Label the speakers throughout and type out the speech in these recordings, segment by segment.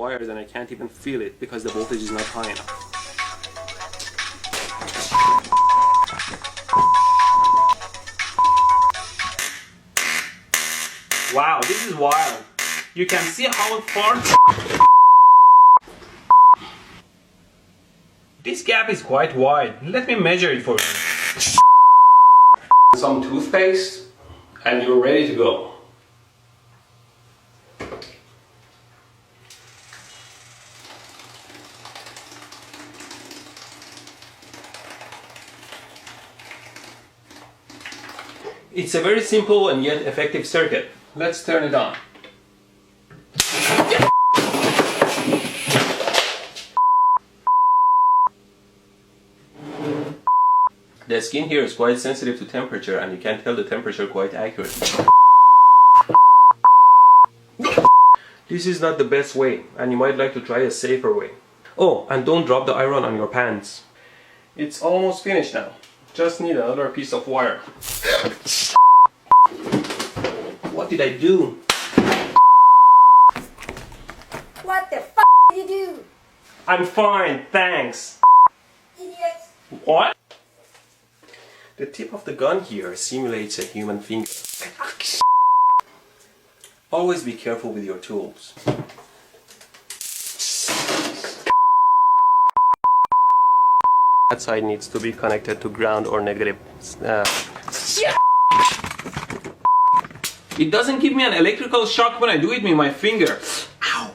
Speaker 1: wires and I can't even feel it because the voltage is not high enough. Wow, this is wild. You can see how far... This gap is quite wide. Let me measure it for you. Some toothpaste and you're ready to go. It's a very simple and yet effective circuit. Let's turn it on. The skin here is quite sensitive to temperature and you can tell the temperature quite accurately. This is not the best way and you might like to try a safer way. Oh, and don't drop the iron on your pants. It's almost finished now. Just need another piece of wire. What did I do?
Speaker 2: What the f did you do?
Speaker 1: I'm fine, thanks.
Speaker 2: Idiot.
Speaker 1: What? The tip of the gun here simulates a human finger. Always be careful with your tools. That side needs to be connected to ground or negative. It doesn't give me an electrical shock when I do it with my finger. Ow!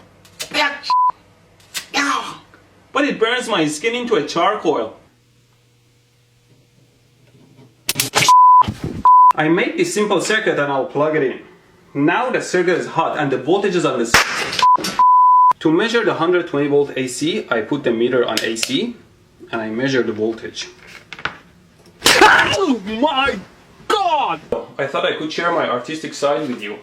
Speaker 1: Ow! But it burns my skin into a charcoal. I made this simple circuit and I'll plug it in. Now the circuit is hot and the voltage is on the circuit. To measure the 120 volt AC, I put the meter on AC and I measure the voltage. Oh my God! I thought I could share my artistic side with you.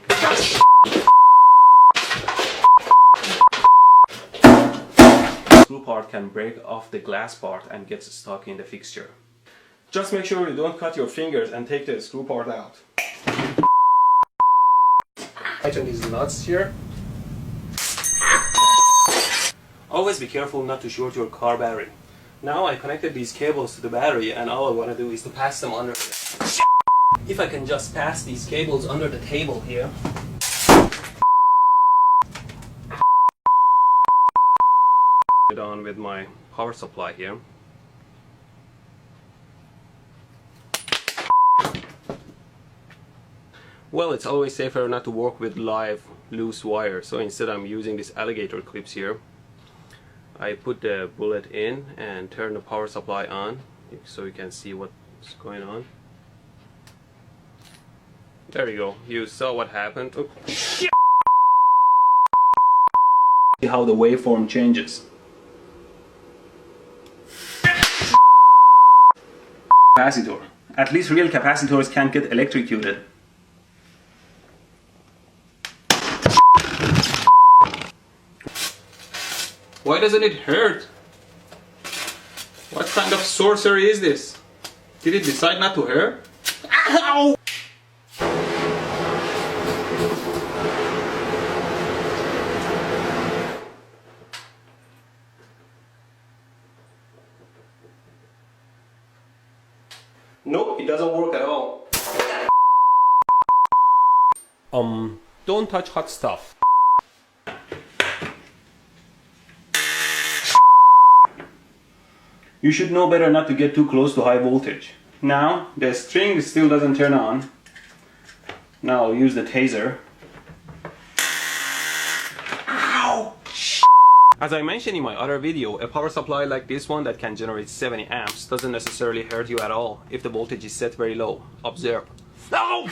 Speaker 1: The screw part can break off the glass part and gets stuck in the fixture. Just make sure you don't cut your fingers and take the screw part out. Tighten these nuts here. Always be careful not to short your car battery. Now I connected these cables to the battery and all I want to do is to pass them under. If I can just pass these cables under the table here. It on with my power supply here. Well, it's always safer not to work with live loose wire, so instead I'm using these alligator clips here. I put the bullet in and turn the power supply on so you can see what's going on. There you go, you saw what happened. Oh. See how the waveform changes. Capacitor. At least real capacitors can't get electrocuted. Why doesn't it hurt? What kind of sorcery is this? Did it decide not to hurt? Ow! Nope, it doesn't work at all. Don't touch hot stuff. You should know better not to get too close to high voltage. Now, the string still doesn't turn on. Now I'll use the taser. Ow! As I mentioned in my other video, a power supply like this one that can generate 70 amps doesn't necessarily hurt you at all if the voltage is set very low. Observe. Ow!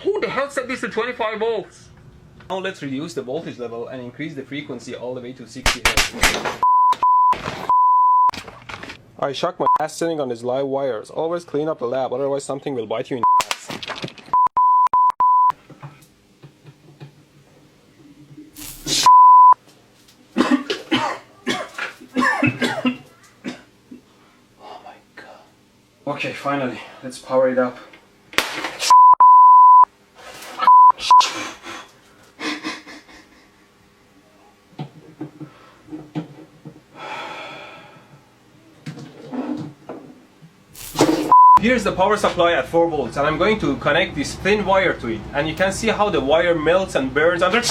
Speaker 1: Who the hell set this to 25 volts? Now let's reduce the voltage level and increase the frequency all the way to 60 Hz. I shocked my ass sitting on these live wires. Always clean up the lab, otherwise something will bite you in the ass. Oh my God. Okay, finally, let's power it up. Here's the power supply at 4 volts, and I'm going to connect this thin wire to it, and you can see how the wire melts and burns under.